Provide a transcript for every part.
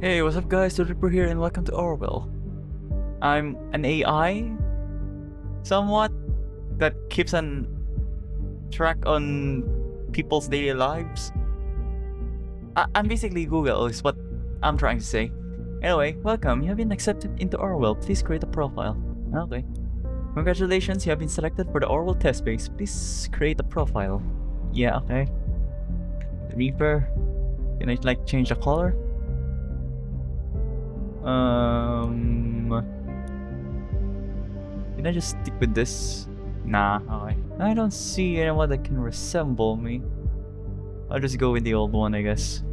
Hey, what's up guys, the Ripper here and welcome to Orwell. I'm an AI, somewhat, that keeps an track on people's daily lives. I'm basically Google is what I'm trying to say. Anyway, welcome, you have been accepted into Orwell. Please create a profile. Okay. Congratulations, you have been selected for the Orwell test base. Please create a profile. Yeah, okay. Reaper. Can I like change the color? Can I just stick with this? Nah, okay. I don't see anyone that can resemble me. I'll just go with the old one, I guess.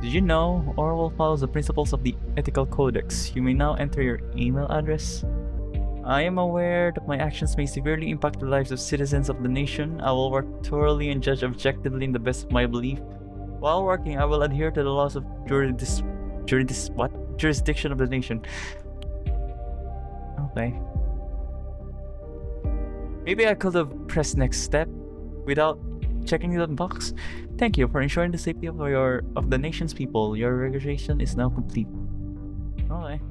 Did you know Orwell follows the principles of the ethical codex? You may now enter your email address. I am aware that my actions may severely impact the lives of citizens of the nation. I will work thoroughly and judge objectively in the best of my belief. While working, I will adhere to the laws of jurisdiction of the nation. Okay. Maybe I could have pressed next step without checking the box. Thank you for ensuring the safety of the nation's people. Your registration is now complete. Okay.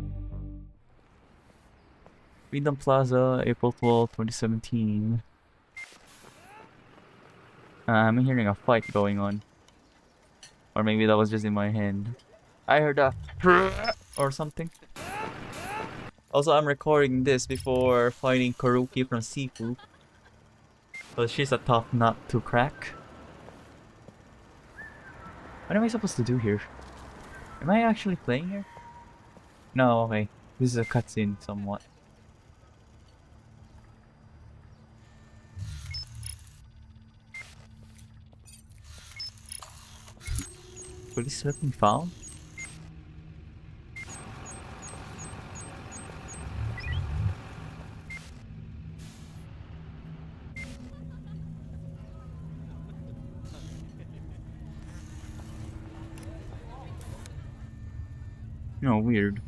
Freedom Plaza, April 12, 2017. I'm hearing a fight going on. Or maybe that was just in my head. I heard a or something. Also, I'm recording this before fighting Karuki from Sifu. So she's a tough nut to crack. What am I supposed to do here? Am I actually playing here? No, okay. This is a cutscene somewhat. Police weapon found? No, weird.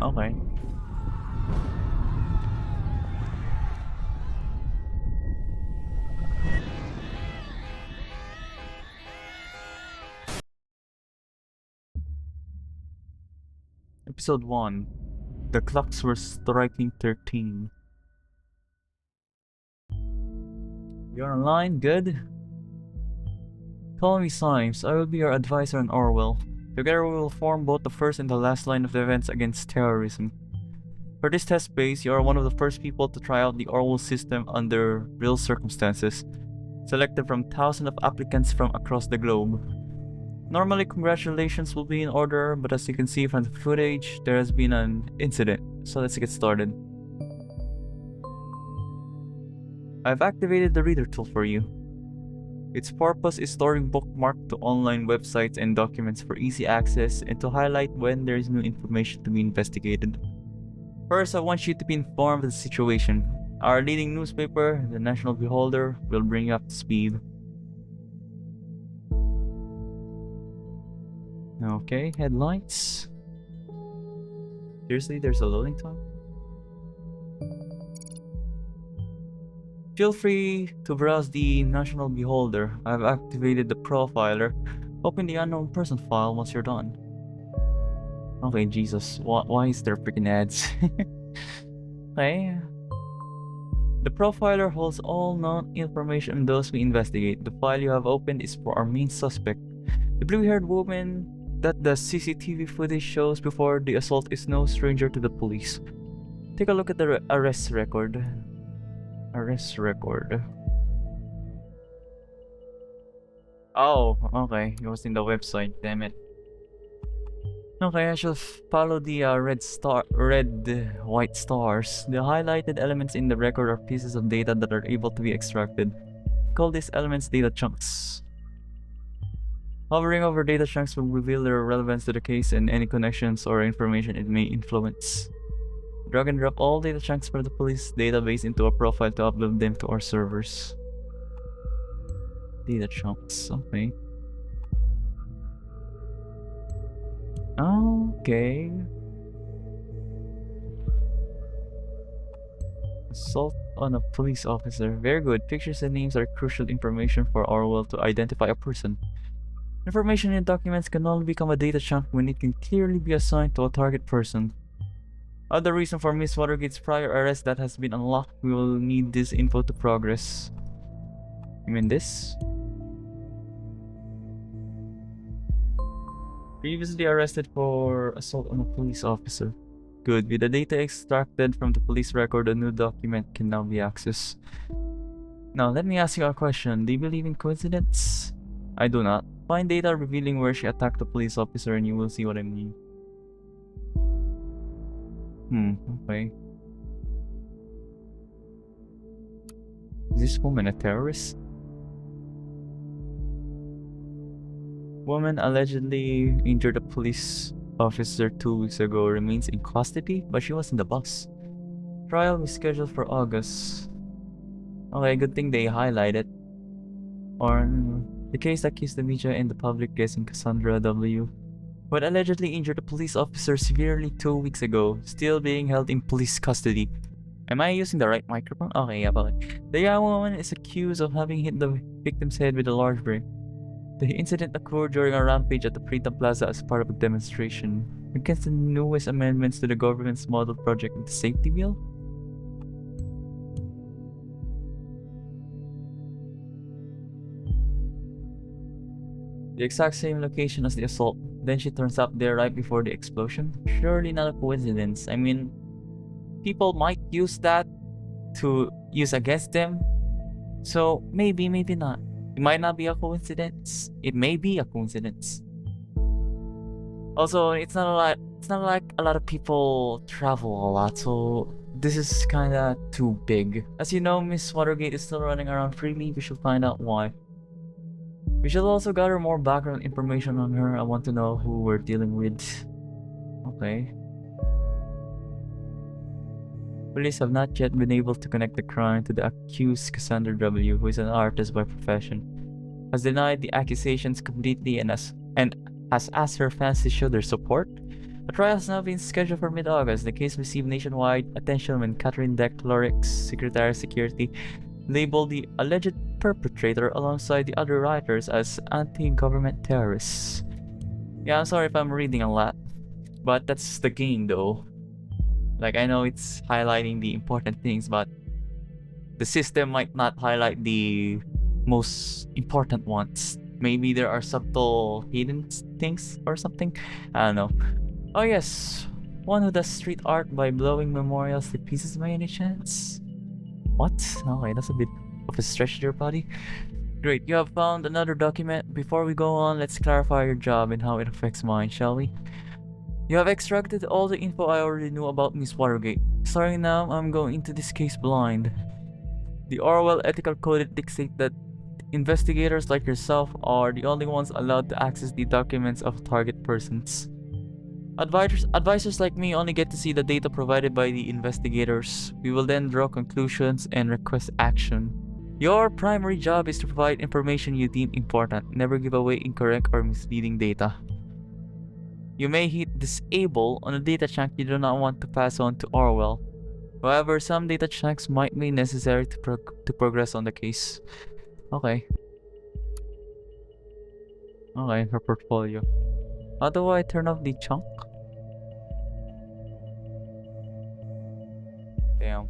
Okay. Episode 1. The clocks were striking 13. You're online? Good? Call me Symes. I will be your advisor on Orwell. Together we will form both the first and the last line of defense against terrorism. For this test base, you are one of the first people to try out the Orwell system under real circumstances, selected from thousands of applicants from across the globe. Normally, congratulations will be in order, but as you can see from the footage, there has been an incident, so let's get started. I've activated the reader tool for you. Its purpose is storing bookmarks to online websites and documents for easy access and to highlight when there is new information to be investigated. First, I want you to be informed of the situation. Our leading newspaper, the National Beholder, will bring you up to speed. Okay, headlights. Seriously, there's a loading time? Feel free to browse the National Beholder. I've activated the profiler. Open the unknown person file once you're done. Okay, Jesus. Why is there freaking ads? Okay. The profiler holds all known information on those we investigate. The file you have opened is for our main suspect. The blue-haired woman that the CCTV footage shows before the assault is no stranger to the police. Take a look at the arrest record. Arrest record. Oh, okay. It was in the website, damn it. Okay, I shall follow the white stars. The highlighted elements in the record are pieces of data that are able to be extracted. Call these elements data chunks. Hovering over data chunks will reveal their relevance to the case and any connections or information it may influence. Drag and drop all data chunks from the police database into a profile to upload them to our servers. Data chunks, okay. Okay. Assault on a police officer. Very good. Pictures and names are crucial information for Orwell to identify a person. Information in documents can only become a data chunk when it can clearly be assigned to a target person. Other reason for Miss Watergate's prior arrest that has been unlocked. We will need this info to progress. You mean this? Previously arrested for assault on a police officer. Good. With the data extracted from the police record, a new document can now be accessed. Now, let me ask you a question. Do you believe in coincidence? I do not. Find data revealing where she attacked a police officer and you will see what I mean. Okay. Is this woman a terrorist? Woman allegedly injured a police officer 2 weeks ago remains in custody, but she was in the bus. Trial is scheduled for August. Okay, good thing they highlighted. Or the case that keeps the media and the public guessing. Cassandra W. But allegedly injured a police officer severely 2 weeks ago, still being held in police custody. Am I using the right microphone? Okay, yeah, but the young woman is accused of having hit the victim's head with a large brick. The incident occurred during a rampage at the Freedom Plaza as part of a demonstration against the newest amendments to the government's model project, the safety bill. The exact same location as the assault. Then she turns up there right before the explosion. Surely not a coincidence. I mean, people might use that to use against them. So maybe, maybe not. It might not be a coincidence. It may be a coincidence. Also, it's not like a lot of people travel a lot, so this is kinda too big. As you know, Miss Watergate is still running around freely. We should find out why. We should also gather more background information on her. I want to know who we're dealing with. Okay. Police have not yet been able to connect the crime to the accused Cassandra W., who is an artist by profession, has denied the accusations completely and has asked her fans to show their support. A trial has now been scheduled for mid-August. The case received nationwide attention when Catherine Lorix, Secretary of Security, labeled the alleged perpetrator alongside the other writers as anti-government terrorists. Yeah, I'm sorry if I'm reading a lot, but that's the game though. Like, I know it's highlighting the important things, but the system might not highlight the most important ones. Maybe there are subtle hidden things or something. I don't know. Oh yes, one who does street art by blowing memorials to pieces by any chance? What? Okay, that's a bit of a stretch there, buddy. Great, you have found another document. Before we go on, let's clarify your job and how it affects mine, shall we? You have extracted all the info I already knew about Miss Watergate. Starting now, I'm going into this case blind. The Orwell ethical code dictates that investigators like yourself are the only ones allowed to access the documents of target persons. Advisors like me only get to see the data provided by the investigators. We will then draw conclusions and request action. Your primary job is to provide information you deem important. Never give away incorrect or misleading data. You may hit disable on a data chunk you do not want to pass on to Orwell. However, some data chunks might be necessary to progress on the case. Okay. Okay, her portfolio. How do I turn off the chunk? Damn.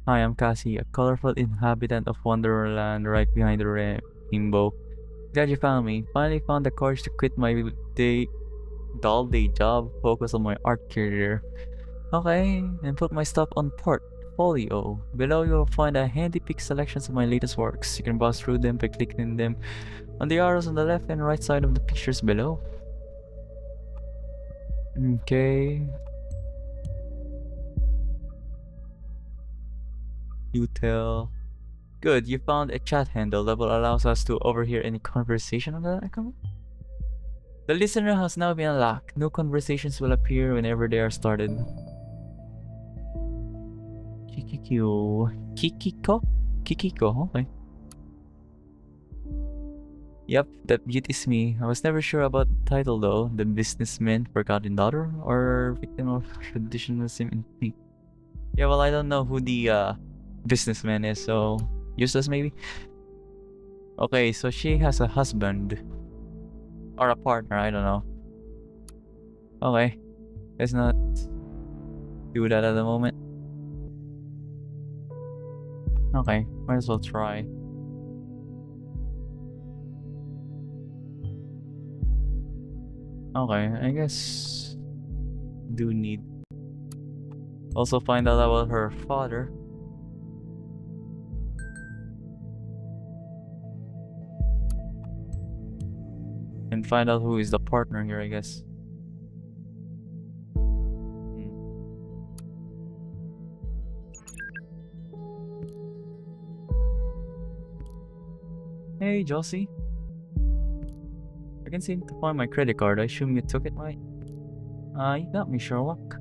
Hi, I'm Cassie, a colorful inhabitant of Wonderland right behind the rainbow. Glad you found me. Finally found the courage to quit my dull day job, focus on my art career. Okay, and put my stuff on portfolio. Below you'll find a handy pick selections of my latest works. You can browse through them by clicking them on the arrows on the left and right side of the pictures below. Okay. You tell. Good, you found a chat handle that will allow us to overhear any conversation on that account. The listener has now been unlocked. New conversations will appear whenever they are started. Kikiko? Kikiko, okay. Yep, that beaut is me. I was never sure about the title though. The businessman, forgotten daughter, or victim of traditionalism in me. Yeah, well, I don't know who the businessman is, so useless maybe. Okay, so she has a husband or a partner. I don't know. Okay, let's not do that at the moment. Okay, might as well try. Okay, I guess do need. Also find out about her father. And find out who is the partner here, I guess. Hmm. Hey, Josie. I can't seem to find my credit card. I assume you took it, right? You got me, Sherlock.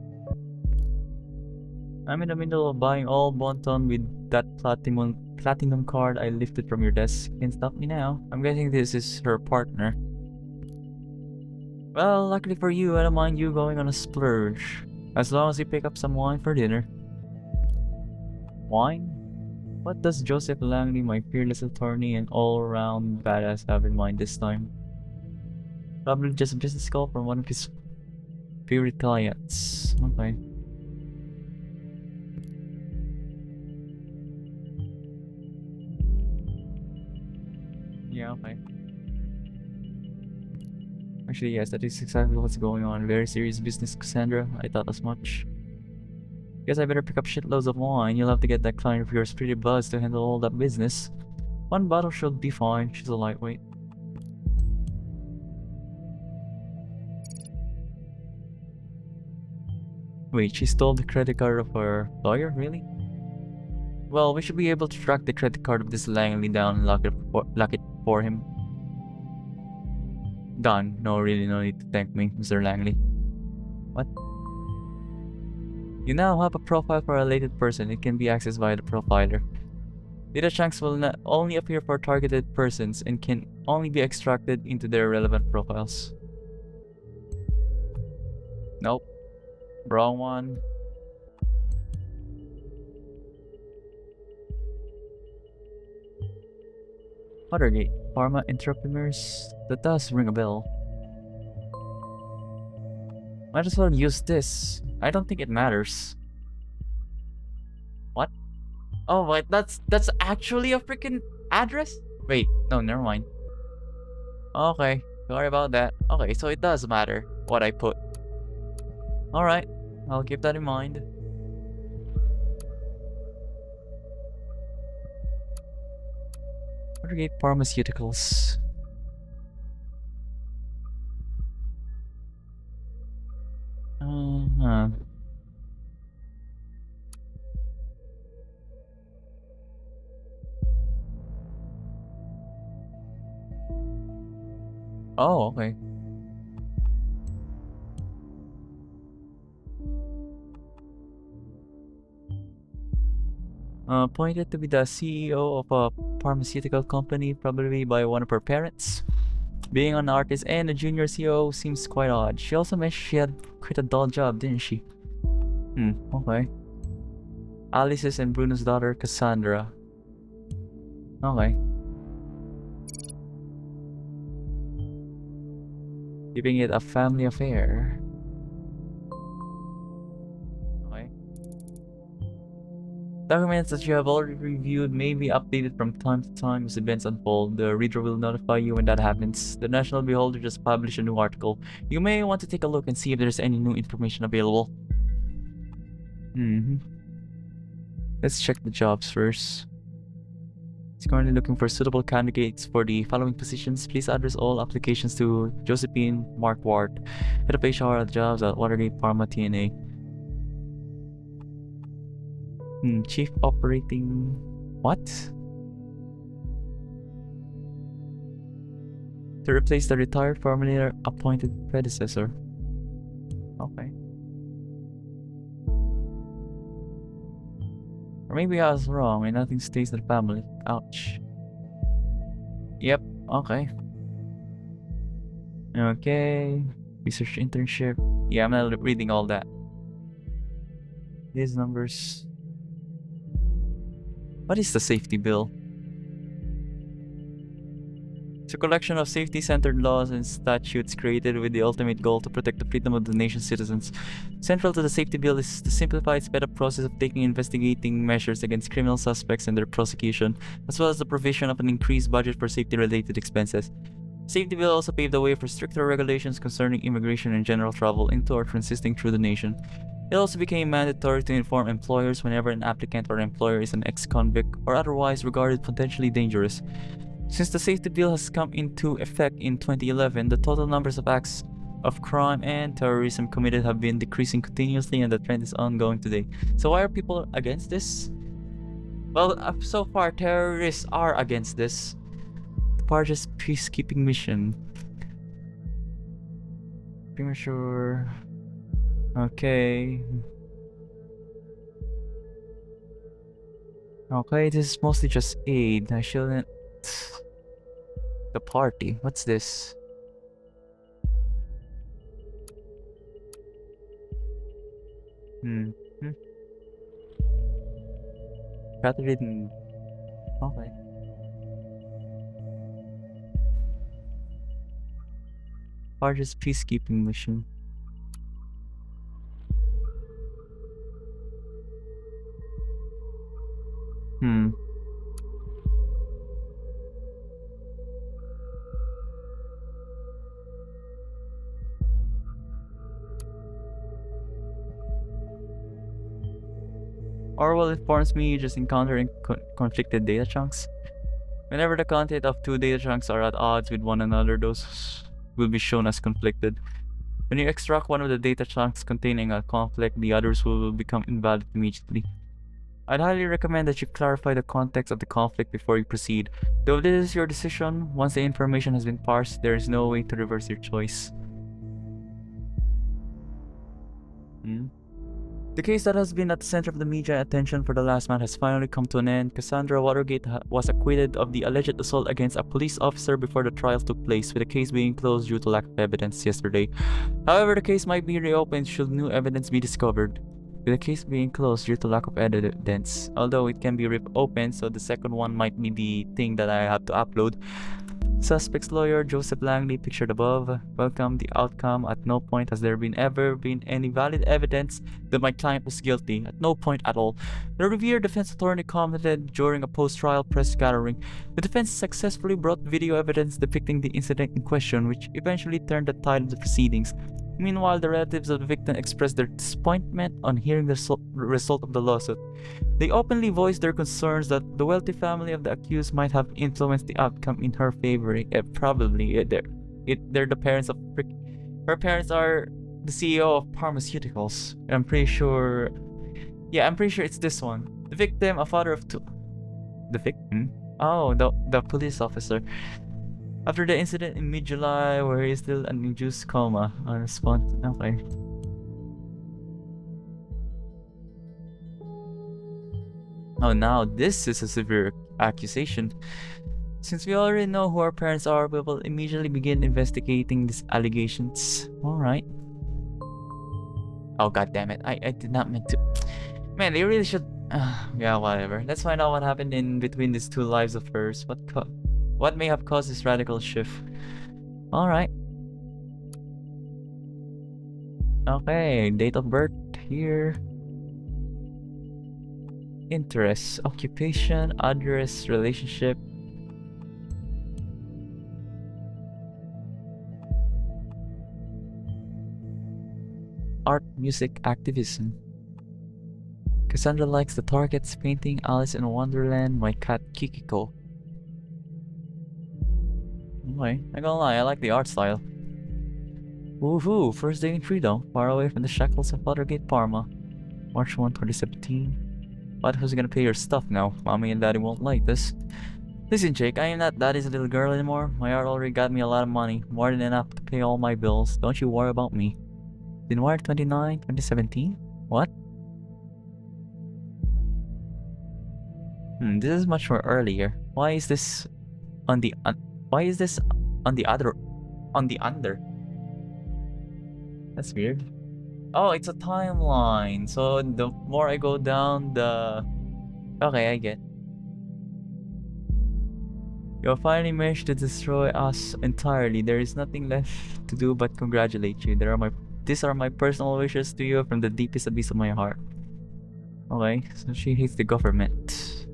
I'm in the middle of buying all Bonton with that platinum card I lifted from your desk. Can't stop me now. I'm guessing this is her partner. Well, luckily for you, I don't mind you going on a splurge. As long as you pick up some wine for dinner. Wine? What does Joseph Langley, my fearless attorney and all-around badass, have in mind this time? Probably just a business call from one of his favorite clients. Okay. Yeah, okay. Actually, yes, that is exactly what's going on. Very serious business, Cassandra. I thought as much. Guess I better pick up shitloads of wine. You'll have to get that client of yours pretty buzzed to handle all that business. One bottle should be fine. She's a lightweight. Wait, she stole the credit card of her lawyer? Really? Well, we should be able to track the credit card of this Langley down and lock it for him. Done. No, really, no need to thank me, Mr. Langley. What? You now have a profile for a related person. It can be accessed via the profiler. Data chunks will not only appear for targeted persons and can only be extracted into their relevant profiles. Nope. Wrong one. Watergate. Pharma entrepreneurs. That does ring a bell. Might as well use this. I don't think it matters. What? Oh, wait, that's actually a freaking address? Wait, no, never mind. Okay, sorry about that. Okay, so it does matter what I put. Alright, I'll keep that in mind. Watergate Pharmaceuticals. Uh-huh. Oh, okay. Appointed to be the CEO of a pharmaceutical company, probably by one of her parents. Being an artist and a junior CEO seems quite odd. She also mentioned she had quit a dull job, didn't she? Okay. Alice's and Bruno's daughter, Cassandra. Okay. Keeping it a family affair. Okay. Documents that you have already reviewed may be updated from time to time as events unfold. The reader will notify you when that happens. The National Beholder just published a new article. You may want to take a look and see if there's any new information available. Let's check the jobs first. It's currently looking for suitable candidates for the following positions. Please address all applications to Josephine Mark Ward, head of HR at jobs at Watergate Pharma TNA. Chief Operating... What? To replace the retired formerly appointed predecessor. Okay. Or maybe I was wrong and nothing stays in the family. Ouch. Yep, okay. Okay. Research internship. Yeah, I'm not reading all that. These numbers. What is the safety bill? It's a collection of safety-centered laws and statutes created with the ultimate goal to protect the freedom of the nation's citizens. Central to the safety bill is the simplified, sped-up process of taking investigating measures against criminal suspects and their prosecution, as well as the provision of an increased budget for safety-related expenses. The safety bill also paved the way for stricter regulations concerning immigration and general travel into or transiting through the nation. It also became mandatory to inform employers whenever an applicant or employer is an ex-convict or otherwise regarded potentially dangerous. Since the safety bill has come into effect in 2011, the total numbers of acts of crime and terrorism committed have been decreasing continuously, and the trend is ongoing today. So why are people against this? Well, so far terrorists are against this. The largest peacekeeping mission. Premature. Okay. Okay, this is mostly just aid. I shouldn't. The party. What's this? Hmm. Catherine. Okay. Largest peacekeeping mission. Hmm. Orwell informs me you just encountering conflicted data chunks. Whenever the content of two data chunks are at odds with one another, those will be shown as conflicted. When you extract one of the data chunks containing a conflict, the others will become invalid immediately. I'd highly recommend that you clarify the context of the conflict before you proceed. Though this is your decision, once the information has been parsed, there is no way to reverse your choice. The case that has been at the center of the media attention for the last month has finally come to an end. Cassandra Watergate was acquitted of the alleged assault against a police officer before the trial took place, with the case being closed due to lack of evidence yesterday. However, the case might be reopened should new evidence be discovered. With the case being closed due to lack of evidence, although it can be reopened, so the second one might be the thing that I have to upload. Suspect's lawyer, Joseph Langley, pictured above, welcomed the outcome. At no point has there ever been any valid evidence that my client was guilty. At no point at all. The revered defense attorney commented during a post-trial press gathering. The defense successfully brought video evidence depicting the incident in question, which eventually turned the tide of the proceedings. Meanwhile, the relatives of the victim expressed their disappointment on hearing the result of the lawsuit. They openly voiced their concerns that the wealthy family of the accused might have influenced the outcome in her favor. Probably, they're the parents of her parents are the CEO of pharmaceuticals. I'm pretty sure. Yeah, I'm pretty sure it's this one. The victim, a father of two. The victim? Oh, the police officer. After the incident in mid-July, where he is still in induced coma, on response. Okay. Oh, now this is a severe accusation. Since we already know who our parents are, we will immediately begin investigating these allegations. Alright. Oh, god damn it. I did not mean to. Man, they really should. Yeah, whatever. Let's find out what happened in between these two lives of hers. What may have caused this radical shift? Alright. Okay, date of birth here. Interests, occupation, address, relationship. Art, music, activism. Cassandra likes the Targets painting Alice in Wonderland, my cat Kikiko. Anyway, I gonna lie, I like the art style. Woohoo! First day in freedom, far away from the shackles of Watergate Parma. March 1, 2017. But who's gonna pay your stuff now? Mommy and Daddy won't like this. Listen, Jake, I am not Daddy's little girl anymore. My art already got me a lot of money, more than enough to pay all my bills. Don't you worry about me. January 29, 2017? What? This is much more earlier. Why is this on the under? That's weird. Oh, it's a timeline. So the more I go down, the okay, I get. You have finally managed to destroy us entirely. There is nothing left to do but congratulate you. These are my personal wishes to you from the deepest abyss of my heart. Okay, so she hates the government.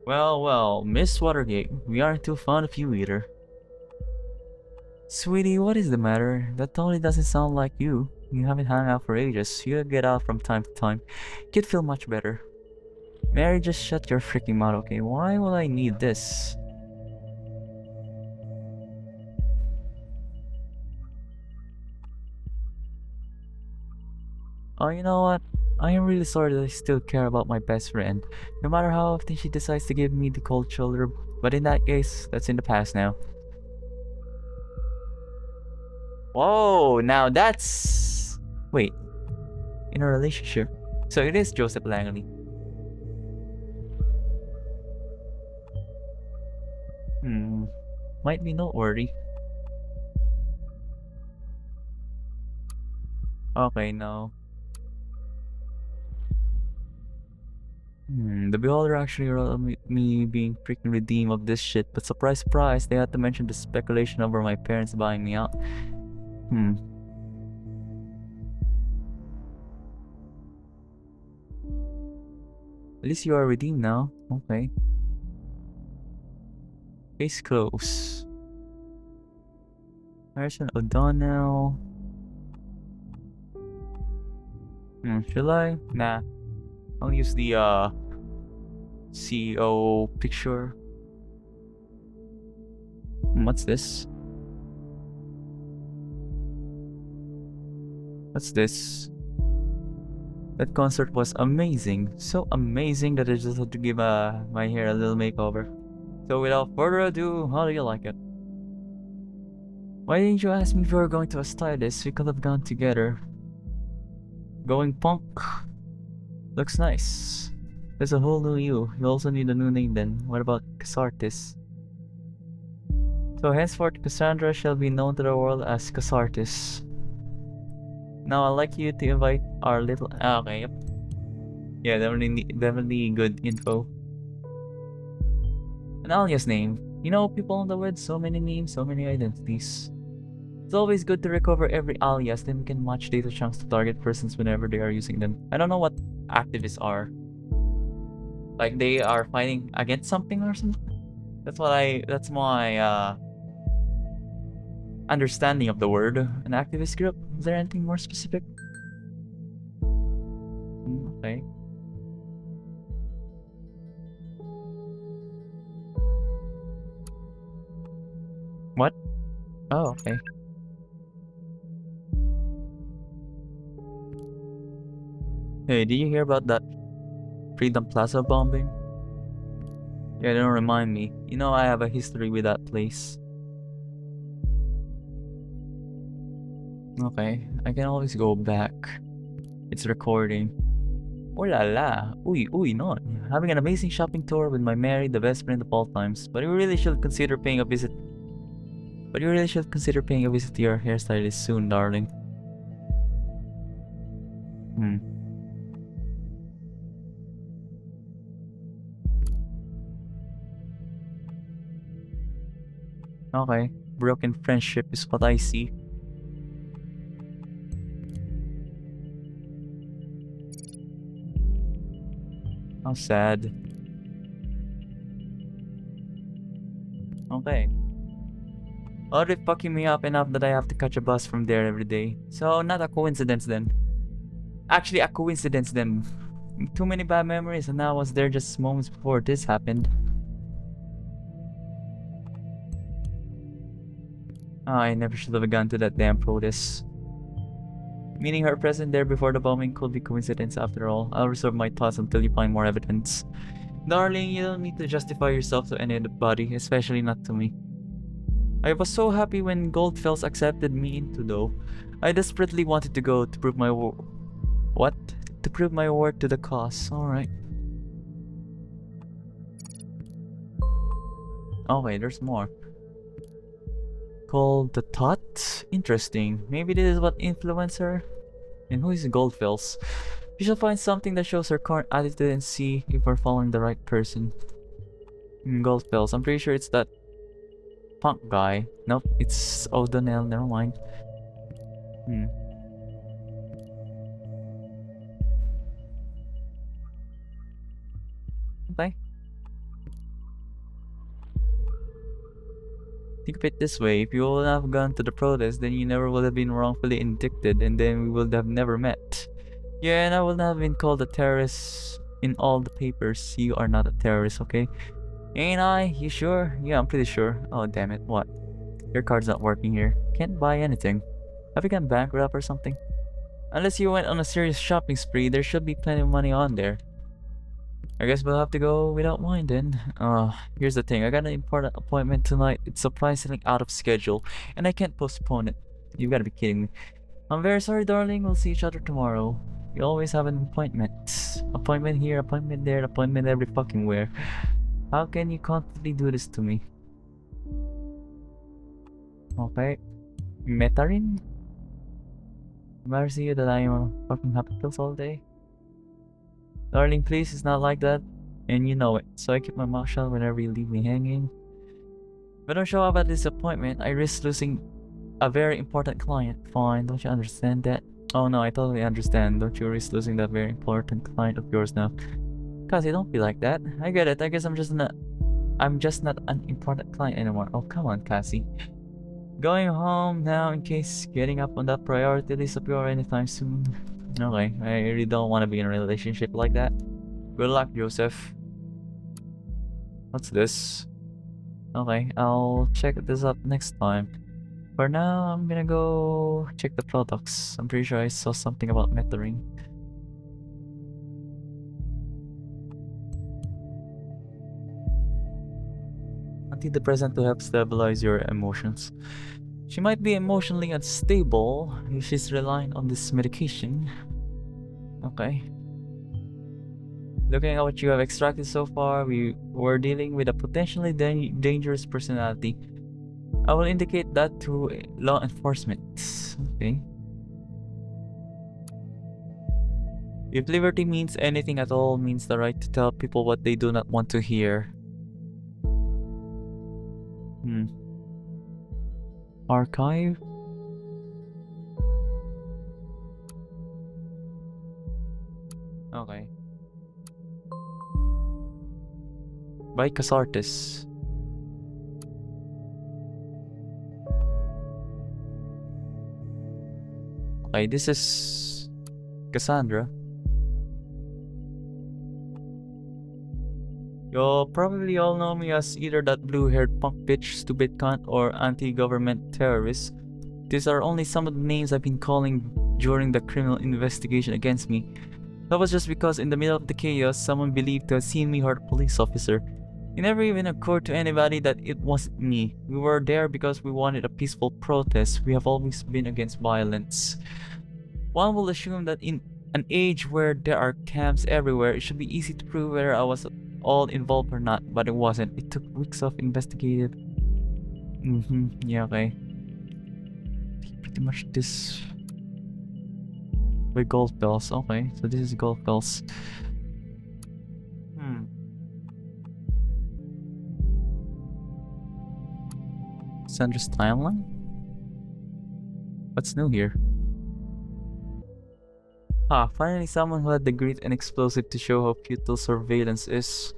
Well, Miss Watergate, we aren't too fond of you either. Sweetie, what is the matter? That totally doesn't sound like you. You haven't hung out for ages. You get out from time to time. You'd feel much better. Mary, just shut your freaking mouth, okay? Why will I need this? Oh, you know what? I am really sorry that I still care about my best friend, no matter how often she decides to give me the cold shoulder, but in that case, that's in the past now. Whoa, now that's... Wait, in a relationship. So it is Joseph Langley. Might be noteworthy. Okay, no. The Beholder actually wrote me being freaking redeemed of this shit, but surprise, surprise, they had to mention the speculation over my parents buying me out. At least you are redeemed now. Okay. Case closed. Harrison O'Donnell. Should I? Nah. I'll use the CEO picture. What's this? What's this? That concert was amazing. So amazing that I just had to give my hair a little makeover. So without further ado, how do you like it? Why didn't you ask me if we were going to a stylist? We could have gone together. Going punk. Looks nice. There's a whole new you. You also need a new name then. What about Casartis? So henceforth, Cassandra shall be known to the world as Casartis. Now I'd like you to invite our little... okay, yep. Yeah, definitely good info. An alias name. You know, people on the web, so many names, so many identities. It's always good to recover every alias, then we can match data chunks to target persons whenever they are using them. I don't know what activists are. Like they are fighting against something or something? That's my understanding of the word. An activist group? Is there anything more specific? Okay. What? Oh, okay. Hey, did you hear about that Freedom Plaza bombing? Yeah, don't remind me. You know I have a history with that place. Okay, I can always go back. It's recording. Oh la la. Uy, no. Having an amazing shopping tour with my Mary, the best friend of all times. But you really should consider paying a visit. to your hairstylist soon, darling. Okay. Broken friendship is what I see. How sad. Okay. Already fucking me up enough that I have to catch a bus from there every day. So, not a coincidence then. Actually, a coincidence then. Too many bad memories, and I was there just moments before this happened. Oh, I never should have gone to that damn protest. Meaning her presence there before the bombing could be coincidence after all. I'll reserve my thoughts until you find more evidence. Darling, you don't need to justify yourself to anybody, especially not to me. I was so happy when Goldfells accepted me into though. I desperately wanted to go to prove my what? To prove my worth to the cause. Alright. Oh wait, there's more. Called the Tot? Interesting. Maybe this is what influenced her? And who is Goldfells? You should find something that shows her current attitude and see if we're following the right person. Gold pills. I'm pretty sure it's that punk guy. Nope, it's O'Donnell. Never mind. Hmm. Okay. Think of it this way, if you would have gone to the protest, then you never would have been wrongfully indicted, and then we would have never met. Yeah, and I would have been called a terrorist in all the papers. You are not a terrorist, okay? Ain't I? You sure? Yeah, I'm pretty sure. Oh, damn it. What? Your card's not working here. Can't buy anything. Have you gone bankrupt or something? Unless you went on a serious shopping spree, there should be plenty of money on there. I guess we'll have to go without mine then. Here's the thing. I got an important appointment tonight. It's surprisingly out of schedule, and I can't postpone it. You gotta be kidding me. I'm very sorry, darling. We'll see each other tomorrow. We always have an appointment. Appointment here, appointment there, appointment every fucking where. How can you constantly do this to me? Okay. Metarin? Matters to you that I am fucking happy pills all day? Darling, please, it's not like that. And you know it. So I keep my mouth shut whenever you leave me hanging. If I don't show up at this appointment, I risk losing a very important client. Fine, don't you understand that? Oh no, I totally understand. Don't you risk losing that very important client of yours now. Cassie, don't be like that. I get it. I guess I'm just not an important client anymore. Oh, come on, Cassie. Going home now in case getting up on that priority list of yours anytime soon. Okay, I really don't want to be in a relationship like that. Good luck, Joseph. What's this? Okay, I'll check this out next time. For now, I'm gonna go check the products. I'm pretty sure I saw something about metering. Antidepressant to help stabilize your emotions. She might be emotionally unstable if she's relying on this medication. Okay. Looking at what you have extracted so far, we were dealing with a potentially dangerous personality. I will indicate that to law enforcement. Okay. If liberty means anything at all, means the right to tell people what they do not want to hear. Archive? Okay. By Casartes. Okay, this is Cassandra. You'll probably all know me as either that blue-haired punk bitch, stupid cunt, or anti-government terrorist. These are only some of the names I've been calling during the criminal investigation against me. That was just because in the middle of the chaos, someone believed to have seen me hurt a police officer. It never even occurred to anybody that it wasn't me. We were there because we wanted a peaceful protest. We have always been against violence. One will assume that in an age where there are camps everywhere, it should be easy to prove whether I was all involved or not, but it wasn't. It took weeks of investigative. Yeah, okay. Pretty much this. With golf bells. Okay, so this is golf bells. Sandra's timeline? What's new here? Ah, finally someone who had the grit and explosive to show how futile surveillance is.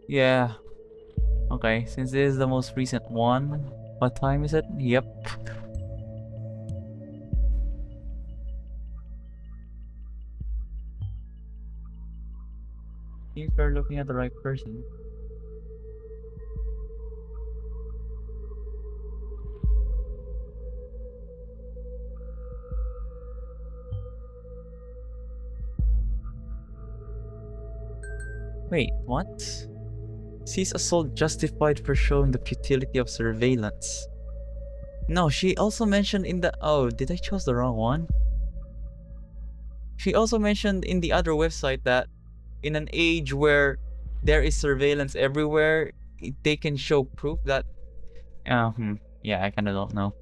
Yeah. Okay, since this is the most recent one, what time is it? Yep. You are looking at the right person. Wait, what? Sees assault justified for showing the futility of surveillance. No, she also mentioned in the... Oh, did I choose the wrong one? She also mentioned in the other website that in an age where there is surveillance everywhere, they can show proof that... Yeah, I kinda don't know.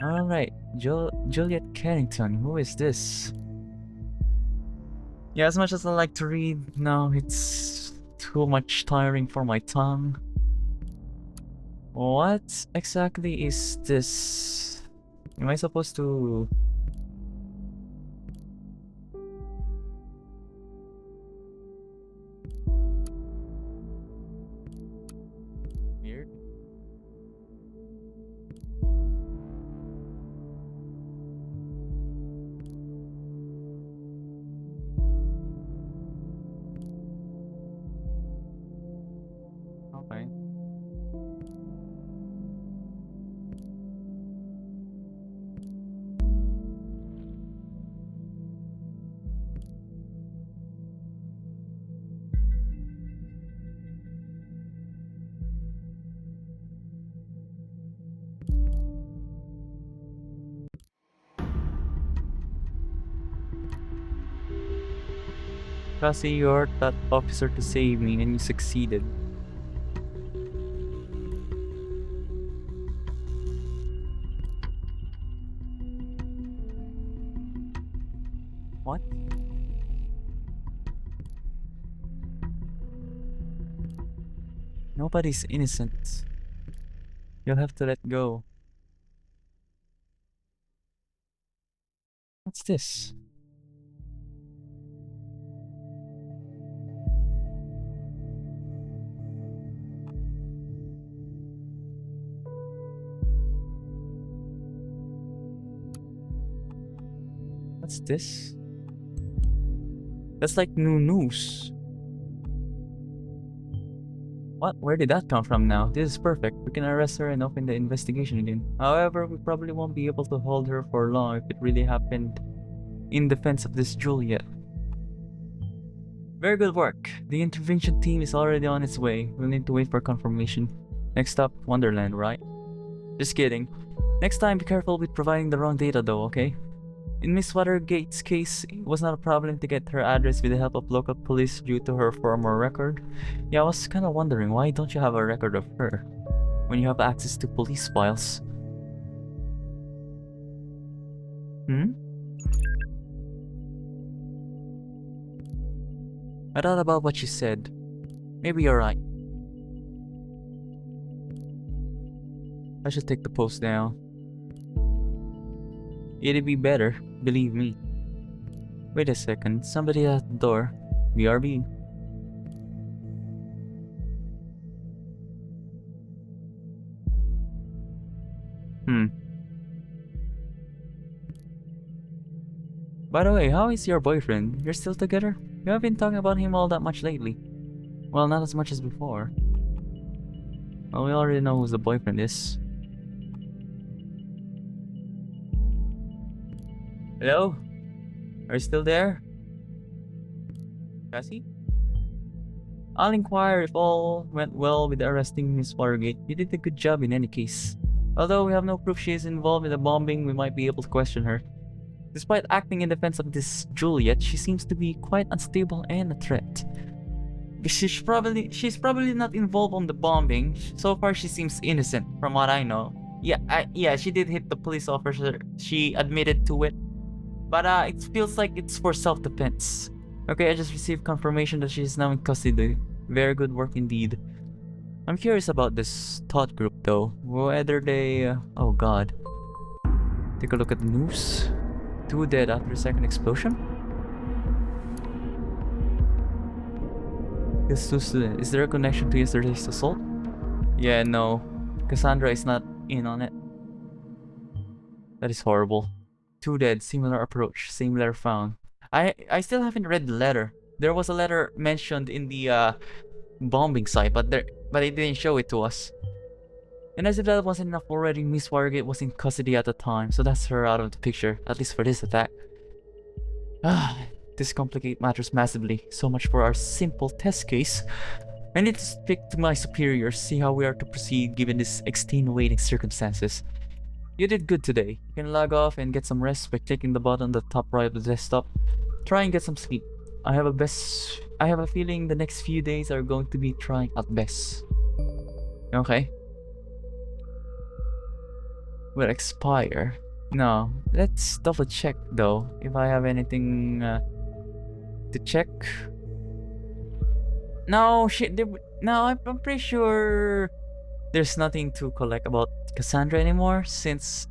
Alright, Juliet Carrington, who is this? Yeah, as much as I like to read, no, it's too much tiring for my tongue. What exactly is this? Am I supposed to... Weird. Okay. Cassie, you're that officer to save me, and you succeeded. What? Nobody's innocent. You'll have to let go. What's this? What's this? That's like new news. What? Where did that come from now? This is perfect. We can arrest her and open the investigation again. However, we probably won't be able to hold her for long if it really happened in defense of this Juliet. Very good work. The intervention team is already on its way. We'll need to wait for confirmation. Next up, Wonderland, right? Just kidding. Next time, be careful with providing the wrong data though, okay? In Miss Watergate's case, it was not a problem to get her address with the help of local police due to her former record. Yeah, I was kinda wondering, why don't you have a record of her when you have access to police files? Hmm? I thought about what you said. Maybe you're right. I should take the post down. It'd be better, believe me. Wait a second, somebody at the door. BRB. By the way, how is your boyfriend? You're still together? You haven't been talking about him all that much lately. Well, not as much as before. Well, we already know who the boyfriend is. Hello? Are you still there? Cassie? I'll inquire if all went well with arresting Miss Watergate. You did a good job in any case. Although we have no proof she is involved in the bombing, we might be able to question her. Despite acting in defense of this Juliet, she seems to be quite unstable and a threat. She's probably not involved on the bombing. So far, she seems innocent, from what I know. Yeah, she did hit the police officer. She admitted to it, but it feels like it's for self-defense. Okay, I just received confirmation that she is now in custody. Very good work indeed. I'm curious about this thought group though. Whether they... oh god. Take a look at the news. 2 dead after second explosion? Is there a connection to yesterday's assault? Yeah, no. Cassandra is not in on it. That is horrible. 2 dead, similar approach, same letter found. I still haven't read the letter. There was a letter mentioned in the bombing site, but they didn't show it to us. And as if that wasn't enough already, Miss Watergate was in custody at the time, so that's her out of the picture, at least for this attack. This complicates matters massively. So much for our simple test case. I need to speak to my superiors, see how we are to proceed given these extenuating circumstances. You did good today. You can log off and get some rest by clicking the button on the top right of the desktop. Try and get some sleep. I have a feeling the next few days are going to be trying at best. Okay. Will expire. No, let's double check though if I have anything to check. No, no, I'm pretty sure there's nothing to collect about Cassandra anymore, since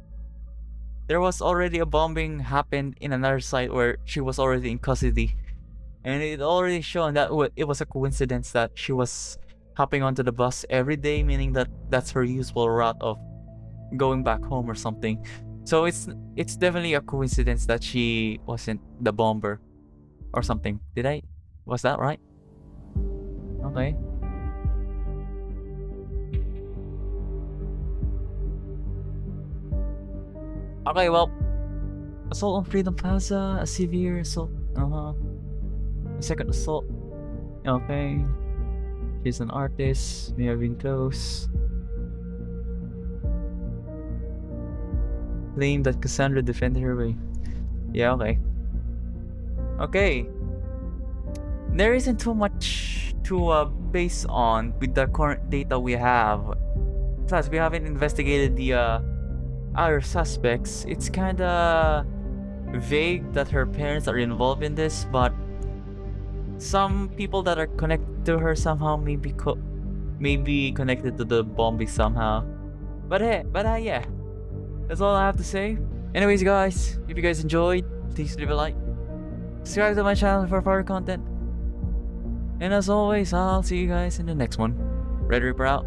there was already a bombing happened in another site where she was already in custody, and it already shown that it was a coincidence that she was hopping onto the bus every day, meaning that that's her usual route of going back home or something. So it's definitely a coincidence that she wasn't the bomber or something. Was that right? Okay. Okay, well, assault on Freedom Plaza, a severe assault. A second assault. Okay. She's an artist. May have been close. Claim that Cassandra defended her way. Yeah, okay. Okay. There isn't too much to base on with the current data we have. Plus, we haven't investigated the other suspects. It's kinda vague that her parents are involved in this, but some people that are connected to her somehow may be connected to the bombing somehow. But yeah, that's all I have to say. Anyways, guys, if you guys enjoyed, please leave a like, subscribe to my channel for further content, and as always, I'll see you guys in the next one. Red Reaper out.